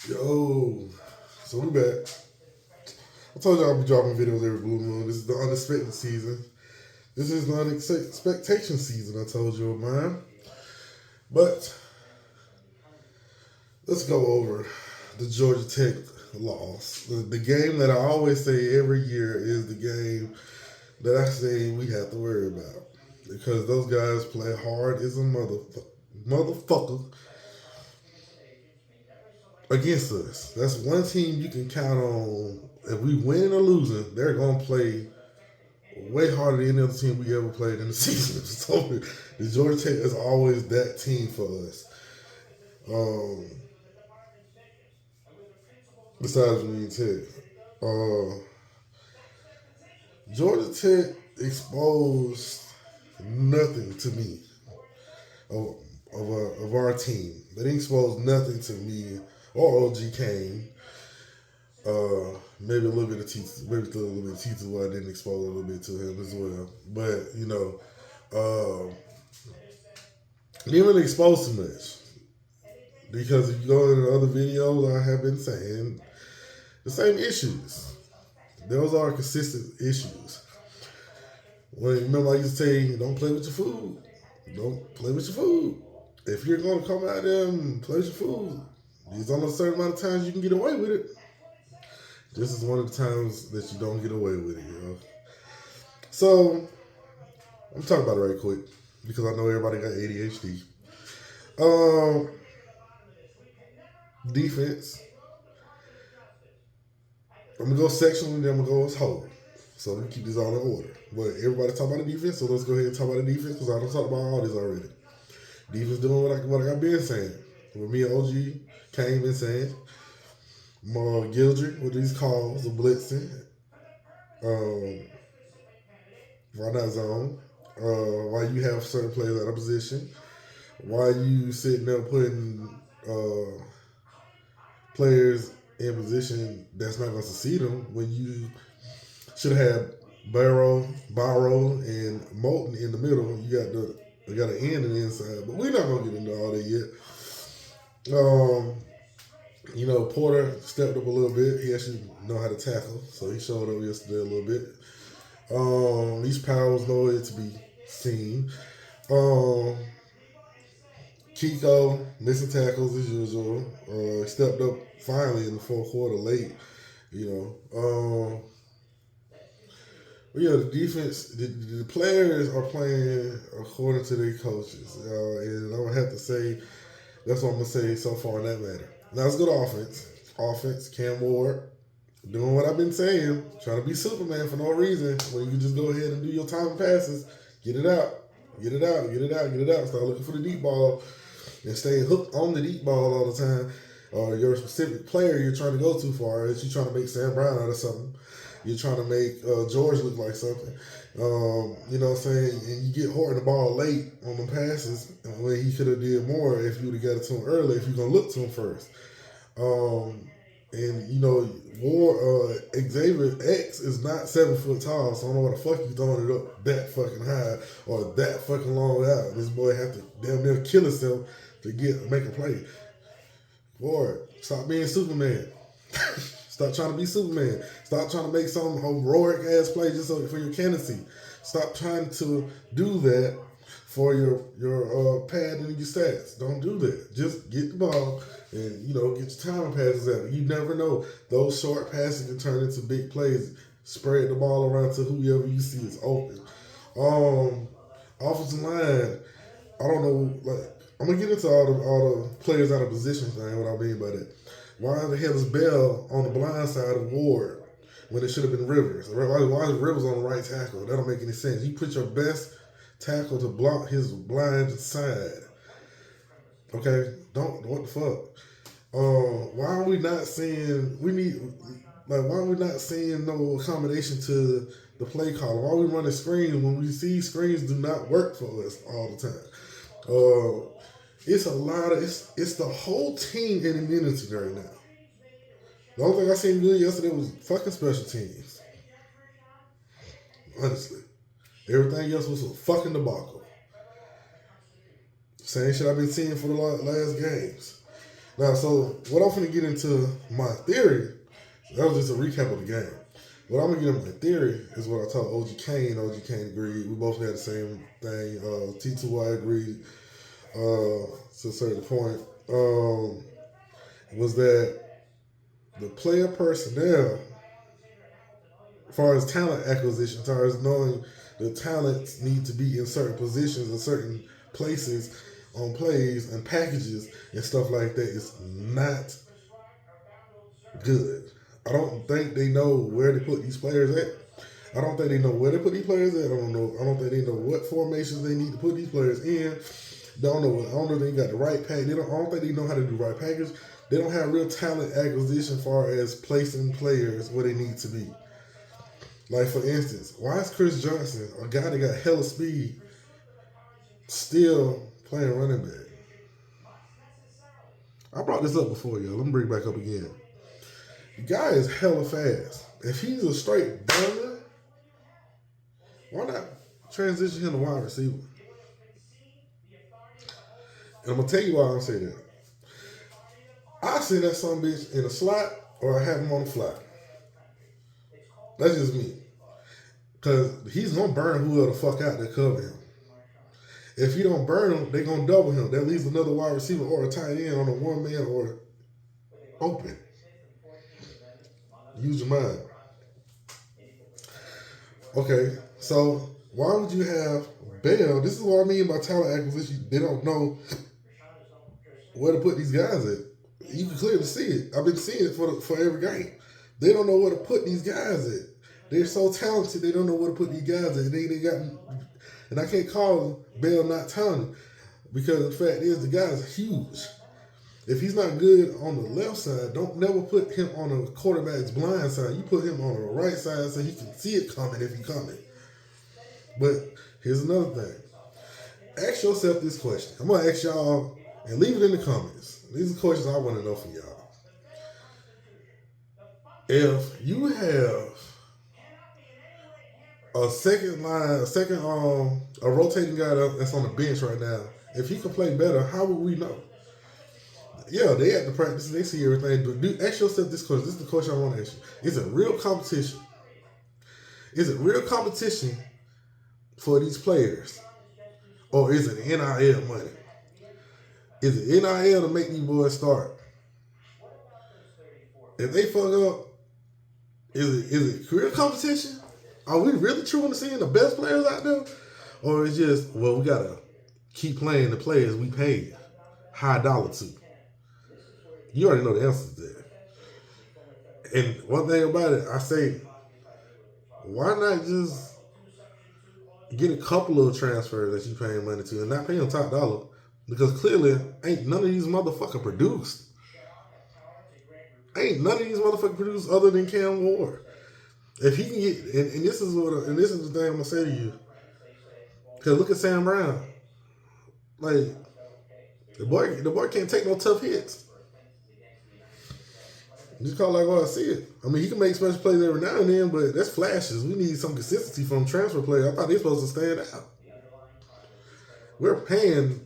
Yo, so we back. I told y'all I'll be dropping videos every blue moon. This is the unexpected season. This is the unexpectation season. I told you of mine. But let's go over the Georgia Tech loss. The game that I always say every year is the game that I say we have to worry about because those guys play hard as a motherfucker against us. That's one team you can count on. If we win or losing, they're gonna play way harder than any other team we ever played in the season. So the Georgia Tech is always that team for us. Um, besides Virginia Tech, Georgia Tech exposed nothing to me of of our team. They didn't expose nothing to me or OG Kane. Maybe a little bit of Tito, maybe a little bit of Tito. I didn't expose a little bit to him as well. But didn't really expose too much because if you go into other videos, I have been saying the same issues. Those are consistent issues. When remember I used to say, don't play with your food. Don't play with your food. If you're going to come out there and play with your food, there's only a certain amount of times you can get away with it. This is one of the times that you don't get away with it, you know. So I'm talking about it right quick because I know everybody got ADHD. Um, Defense. I'm gonna go sectionally, then I'm gonna go as whole. So we keep these all in order. But everybody talk about the defense, so let's go ahead and talk about the defense because I don't talk about all this already. Defense doing what I got been saying. What me and OG Kane been saying. Gildry with these calls, the blitzing, um, why not zone? Why you have certain players out of position? Why you sitting there putting players in position that's not going to succeed them when you should have had Barrow, and Moulton in the middle. You got an end on the inside, but we're not gonna get into all that yet. Porter stepped up a little bit. He actually know how to tackle, so he showed up yesterday a little bit. These powers know it to be seen. Kiko missing tackles as usual. Stepped up finally in the fourth quarter late. You know. But yeah, the defense, the players are playing according to their coaches, and I'm gonna have to say that's what I'm gonna say so far in that matter. Now let's go to offense. Offense, Cam Ward doing what I've been saying, trying to be Superman for no reason. When you can just go ahead and do your time passes, get it out, get it out, get it out, get it out. Start looking for the deep ball and stay hooked on the deep ball all the time. Or your specific player you're trying to go too far. Is you trying to make Sam Brown out of something? You're trying to make George look like something. You know what I'm saying? And you get Horton the ball late on the passes when he could have did more if you would have got it to him early, if you're going to look to him first. And, you know, Xavier X is not 7 foot tall, so I don't know why the fuck you throwing it up that fucking high or that fucking long out. This boy have to damn near kill himself to make a play. Boy, stop being Superman. Stop trying to be Superman. Stop trying to make some heroic ass play just for your candidacy. Stop trying to do that for your pad and your stats. Don't do that. Just get the ball and get your time passes out. You never know. Those short passes can turn into big plays. Spread the ball around to whoever you see is open. Offensive line. I don't know. Like I'm gonna get into all the players out of position thing. What I mean by that. Why the hell is Bell on the blind side of Ward when it should have been Rivers? Why is Rivers on the right tackle? That don't make any sense. You put your best tackle to block his blind side. Okay? What the fuck? Why are we not seeing why are we not seeing no accommodation to the play caller? Why are we running screens when we see screens do not work for us all the time? It's it's the whole team in immunity right now. The only thing I seen good yesterday was fucking special teams. Honestly. Everything else was a fucking debacle. Same shit I've been seeing for the last games. Now, so what I'm going to get into my theory, that was just a recap of the game. What I'm going to get into my theory is what I told OG Kane. OG Kane agreed. We both had the same thing. T2Y agreed to a certain point. Was that the player personnel, as far as talent acquisition, as far as knowing the talents need to be in certain positions in certain places on plays and packages and stuff like that, is not good. I don't think they know where to put these players at. I don't think they know where to put these players at. I don't think they know what formations they need to put these players in. I don't know if they got the right pack. I don't think they know how to do the right package. They don't have real talent acquisition as far as placing players where they need to be. Like, for instance, why is Chris Johnson, a guy that got hella speed, still playing running back? I brought this up before, y'all. Let me bring it back up again. The guy is hella fast. If he's a straight burner, why not transition him to wide receiver? And I'm going to tell you why I'm saying that. I see that son bitch in a slot or I have him on the fly. That's just me. Because he's going to burn whoever the fuck out that cover him. If he don't burn him, they're going to double him. That leaves another wide receiver or a tight end on a one man or open. Use your mind. Okay, so why would you have Bell? This is what I mean by talent acquisition. They don't know where to put these guys at. You can clearly see it. I've been seeing it for every game. They don't know where to put these guys at. They're so talented, they don't know where to put these guys at. They got, and I can't call Bell not talented because the fact is the guy's huge. If he's not good on the left side, don't never put him on a quarterback's blind side. You put him on the right side so he can see it coming if he's coming. But here's another thing. Ask yourself this question. I'm going to ask y'all and leave it in the comments. These are questions I want to know from y'all. If you have a rotating guy that's on the bench right now, if he can play better, how would we know? Yeah, they at the practice, they see everything. But ask yourself this question. This is the question I want to ask you. Is it real competition? Is it real competition for these players? Or is it NIL money? Is it NIL to make these boys start? If they fuck up, is it real competition? Are we really truly seeing the best players out there? Or it's just, well, we got to keep playing the players we paid high dollar to? You already know the answer to that. And one thing about it, I say, why not just get a couple of transfers that you paying money to and not pay them top dollar? Because clearly, ain't none of these motherfuckers produced. Ain't none of these motherfuckers produced other than Cam Ward. If he can get, and this is the thing I'm gonna say to you. Because look at Sam Brown. Like, the boy can't take no tough hits. Just call it like what I see it. I mean, he can make special plays every now and then, but that's flashes. We need some consistency from transfer players. I thought they were supposed to stand out. We're paying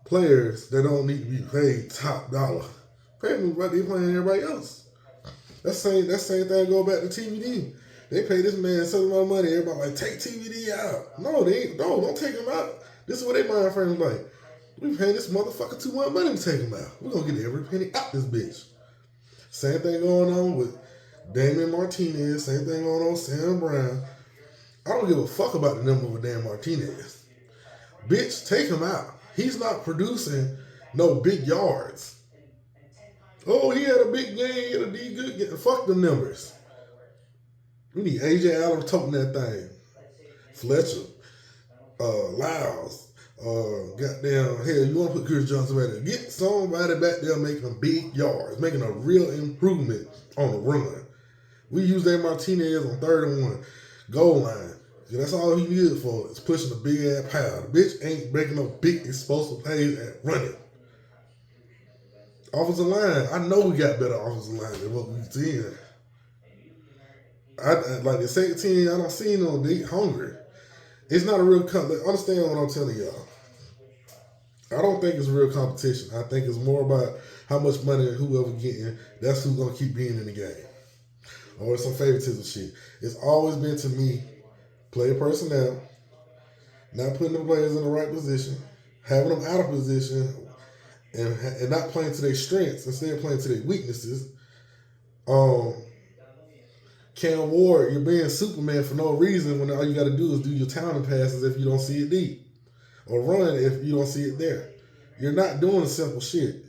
players that don't need to be paid top dollar. Pay them what they paying everybody else. That same thing go back to TVD. They pay this man so much money. Everybody like, take TVD out. No, don't take him out. This is what they mind frame like. We paying this motherfucker too much money to take him out. We're gonna get every penny out this bitch. Same thing going on with Damian Martinez. Same thing going on with Sam Brown. I don't give a fuck about the number of Dan Martinez. Bitch, take him out. He's not producing no big yards. Oh, he had a big game. He had a good game. Fuck them numbers. We need AJ Allen toting that thing. Fletcher. Lyles. Goddamn, hell, you want to put Chris Johnson back there. Get somebody back there making big yards, making a real improvement on the run. We use that Martinez on 3rd and 1. Goal line. That's all he needed for is pushing a big ass pile. The bitch ain't breaking no big explosive plays at running. Offensive line, I know we got better offensive line than what we've seen. Like the second team, I don't see no they hungry. It's not a real understand what I'm telling y'all. I don't think it's real competition. I think it's more about how much money whoever getting, that's who's gonna keep being in the game. Or some favoritism shit. It's always been to me, player personnel, not putting the players in the right position, having them out of position, and not playing to their strengths, instead of playing to their weaknesses. Um, Cam Ward, you're being Superman for no reason when all you got to do is do your talent passes if you don't see it deep, or run if you don't see it there. You're not doing simple shit.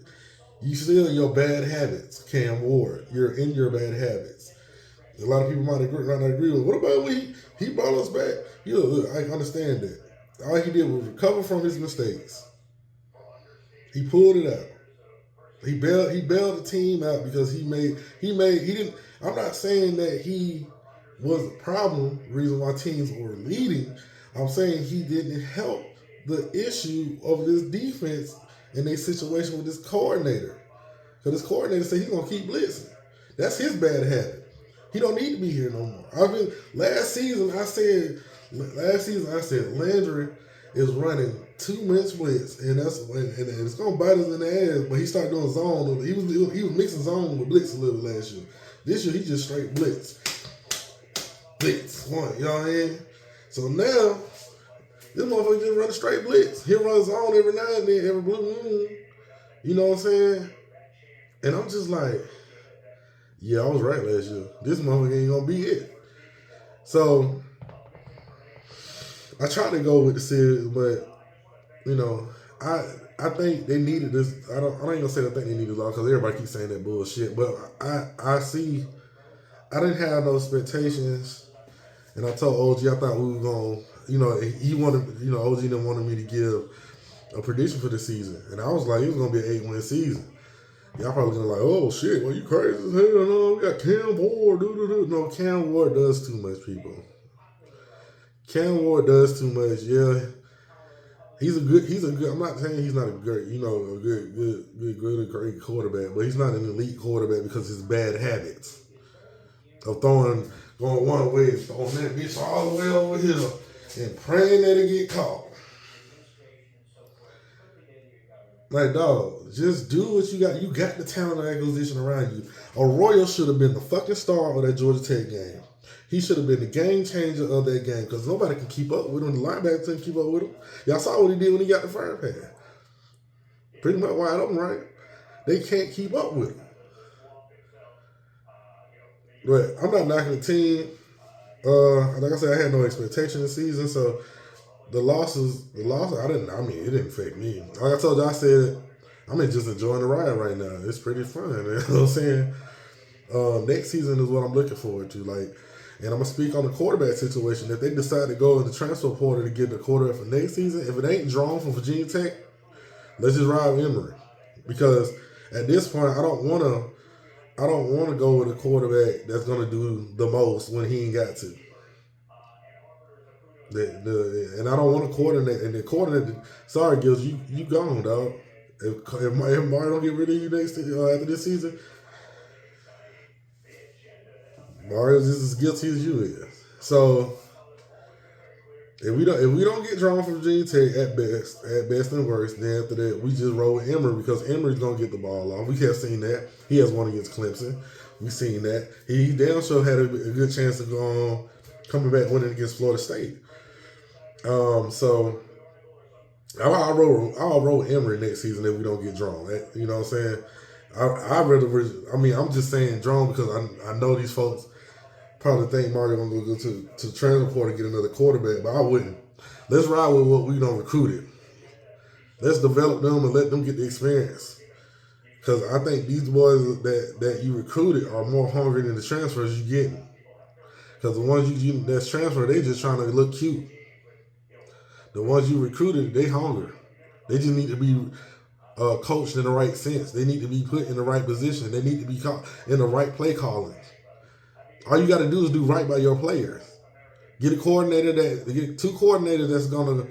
You still in your bad habits, Cam Ward. You're in your bad habits. A lot of people might not agree with. What about when he brought us back? Look, I understand that. All he did was recover from his mistakes. He pulled it out. He bailed the team out because he didn't. I'm not saying that he was the problem, reason why teams were leading. I'm saying he didn't help the issue of this defense in their situation with this coordinator. Because this coordinator said he's gonna keep blitzing. That's his bad habit. He don't need to be here no more. Last season I said Landry is running too much blitz, and it's gonna bite us in the ass. But he started doing zone. He was mixing zone with blitz a little last year. This year he just straight blitz, one. You know what I mean? So now this motherfucker just run a straight blitz. He'll run zone every now and then, every blue moon. You know what I'm saying? And I'm just like, yeah, I was right last year. This motherfucker ain't gonna be it. So I tried to go with the series, but I think they needed this. I ain't gonna say I think they needed this because everybody keeps saying that bullshit. But I didn't have no expectations, and I told OG I thought we were gonna, he wanted, OG didn't want me to give a prediction for the season, and I was like, it was gonna be an 8-win season. Y'all probably gonna like, oh shit, well you crazy as hell. No, we got Cam Ward. No, Cam Ward does too much, people. Cam Ward does too much. Yeah, he's a good. I'm not saying he's not a great, great quarterback, but he's not an elite quarterback because of his bad habits of going one way and throwing that bitch all the way over here and praying that it get caught. Like, dog, just do what you got. You got the talent acquisition around you. Arroyo should have been the fucking star of that Georgia Tech game. He should have been the game changer of that game because nobody can keep up with him. The linebackers couldn't keep up with him. Y'all saw what he did when he got the fire pass. Pretty much wide open, right? They can't keep up with him. But I'm not knocking the team. Like I said, I had no expectation this season, so the losses, it didn't affect me. Like I told you, I said, I'm just enjoying the ride right now. It's pretty fun, man. You know what I'm saying? Next season is what I'm looking forward to. And I'm going to speak on the quarterback situation. If they decide to go in the transfer portal to get the quarterback for next season, if it ain't drawn from Virginia Tech, let's just ride Emory. Because at this point, I don't want to go with a quarterback that's going to do the most when he ain't got to. And I don't want to coordinate. And the coordinator, sorry, Gills, you gone, dog. If Mario don't get rid of you after this season, Mario's just as guilty as you is. So if we don't get drawn from Virginia Tech at best and worst, then after that we just roll with Emory because Emory's gonna get the ball off. We have seen that. He has one against Clemson. We've seen that. He damn sure had a good chance of going coming back winning against Florida State. So I'll roll Emory next season if we don't get drawn. You know what I'm saying? I'm just saying drawn because I know these folks probably think Mario gonna go to transfer portal and get another quarterback, but I wouldn't. Let's ride with what we done recruited. Let's develop them and let them get the experience. Because I think these boys that you recruited are more hungry than the transfers you getting. Because the ones you that's transferred, they just trying to look cute. The ones you recruited, they hungry. They just need to be coached in the right sense. They need to be put in the right position. They need to be in the right play calling. All you got to do is do right by your players. Get two coordinators that's gonna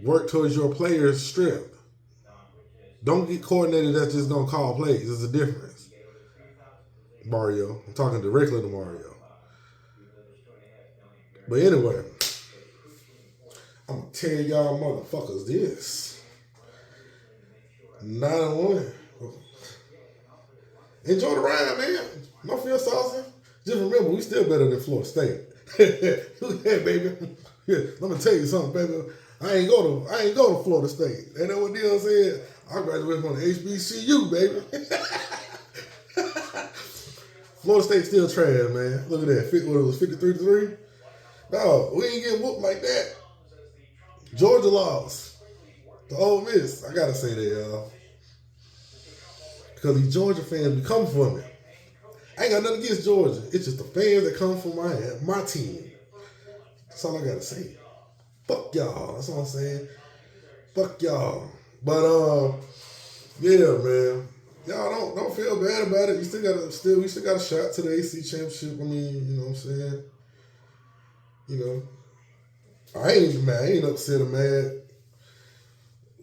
work towards your players' strength. Don't get coordinators that's just gonna call plays. There's a difference. Mario, I'm talking directly to Mario. But anyway, I'm gonna tell y'all motherfuckers this. 9-1. Enjoy the ride, man. Don't feel saucy. Just remember, we still better than Florida State. Yeah, baby. Yeah, let me tell you something, baby. I ain't go to Florida State. And then what Dion said, I graduated from the HBCU, baby. Florida State still trash, man. Look at that. What it was, 53-3? No, we ain't getting whooped like that. Georgia lost to Ole Miss. I gotta say that, y'all. Because these Georgia fans be coming for me. I ain't got nothing against Georgia. It's just the fans that come from my team. That's all I gotta say. Fuck y'all. That's all I'm saying. Fuck y'all. But yeah, man. Y'all don't feel bad about it. We still got a shot to the AC championship. I mean, you know what I'm saying? You know. I ain't upset or mad.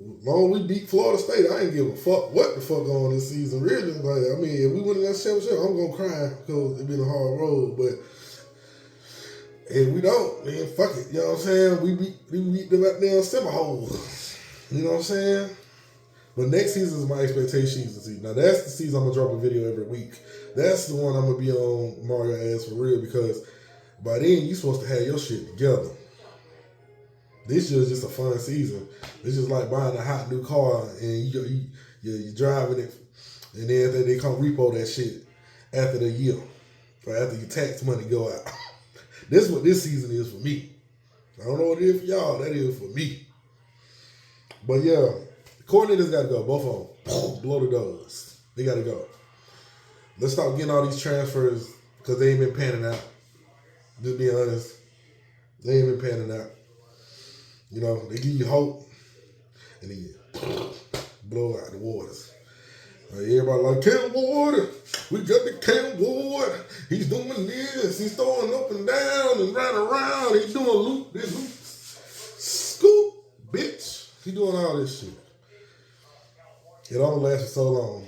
As long as we beat Florida State, I ain't give a fuck what the fuck on this season. Really, like, I mean, if we win that championship, I'm gonna cry because it's been a hard road. But if we don't, then fuck it. You know what I'm saying? We beat them out there semi-holes. You know what I'm saying? But next season is my expectation season. Now that's the season I'm gonna drop a video every week. That's the one I'm gonna be on Mario ass for real, because by then you supposed to have your shit together. This year is just a fun season. It's just like buying a hot new car and you're driving it, and then they come repo that shit after the year or after your tax money go out. This is what this season is for me. I don't know what it is for y'all. That is for me. But yeah, coordinators got to go. Both of them. Blow the doors. They got to go. Let's stop getting all these transfers because they ain't been panning out. Just being honest. They ain't been panning out. You know, they give you hope, and then you blow out the waters. Everybody like, Cam Ward, we got the Cam Ward. He's doing this. He's throwing up and down and running around. He's doing loop, this loop, scoop, bitch. He's doing all this shit. It only lasts for so long.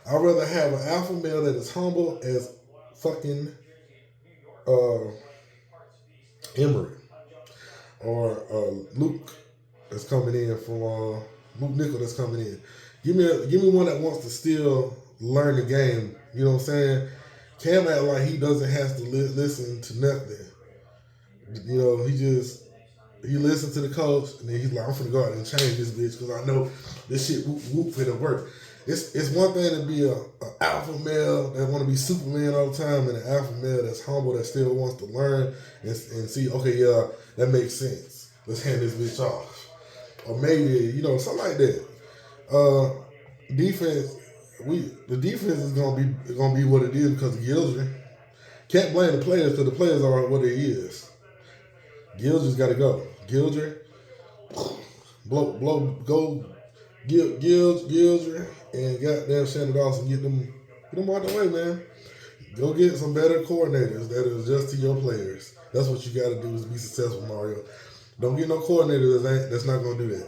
I'd rather have an alpha male that is humble as fucking Emory. Or Luke that's coming in from Luke Nickel that's coming in. Give me one that wants to still learn the game. You know what I'm saying? Cam act like he doesn't have to listen to nothing. You know, he listens to the coach and then he's like, I'm finna go out and change this bitch because I know this shit whoop finna work. It's one thing to be a alpha male that want to be Superman all the time, and an alpha male that's humble that still wants to learn and see, okay, yeah, that makes sense. Let's hand this bitch off. Or maybe, you know, something like that. Defense, the defense is gonna be what it is because of Gildry. Can't blame the players because the players are what it is. Gildry's got to go. Gildry, go. Gildry and goddamn Shannon Dawson, get them out the way, man. Go get some better coordinators that is just to your players. That's what you got to do is be successful, Mario. Don't get no coordinators that's not going to do that.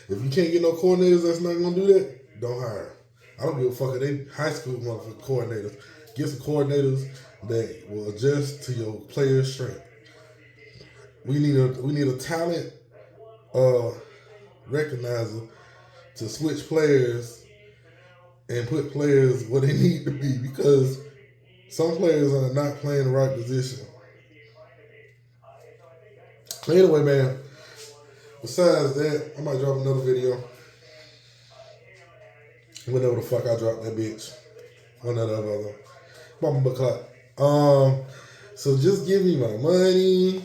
If you can't get no coordinators that's not going to do that, don't hire. I don't give a fuck if they high school motherfucking coordinators. Get some coordinators that will adjust to your players' strength. We need a talent recognizer to switch players and put players where they need to be, because some players are not playing the right position. Anyway, man, besides that, I might drop another video. Whenever the fuck I drop that bitch. One or the other. Bumble clock. So just give me my money.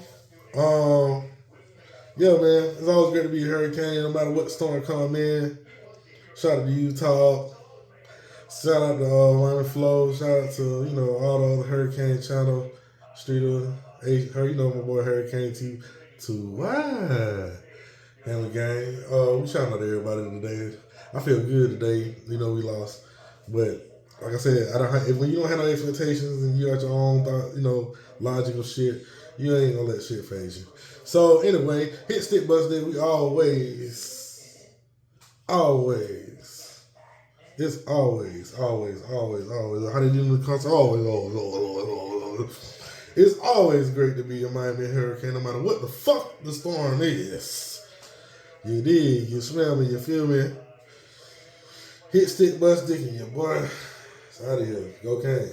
Yeah, man, it's always great to be a Hurricane, no matter what storm come in. Shout out to Utah. Shout out to Miami Flow. Shout out to, you know, all the other Hurricane channel, Streeter, you know, my boy Hurricane T. Family Gang. We shout out to everybody today. I feel good today. You know, we lost, but like I said, when you don't have no expectations and you got your own thought, you know, logical shit, you ain't gonna let shit phase you. So anyway, hit stick busted. We always. It's always. How they do in the concert? Always. It's always great to be a Miami Hurricane, no matter what the fuck the storm is. You dig? You smell me? You feel me? Hit stick, bust dick, and your boy Out of here. Go Kane.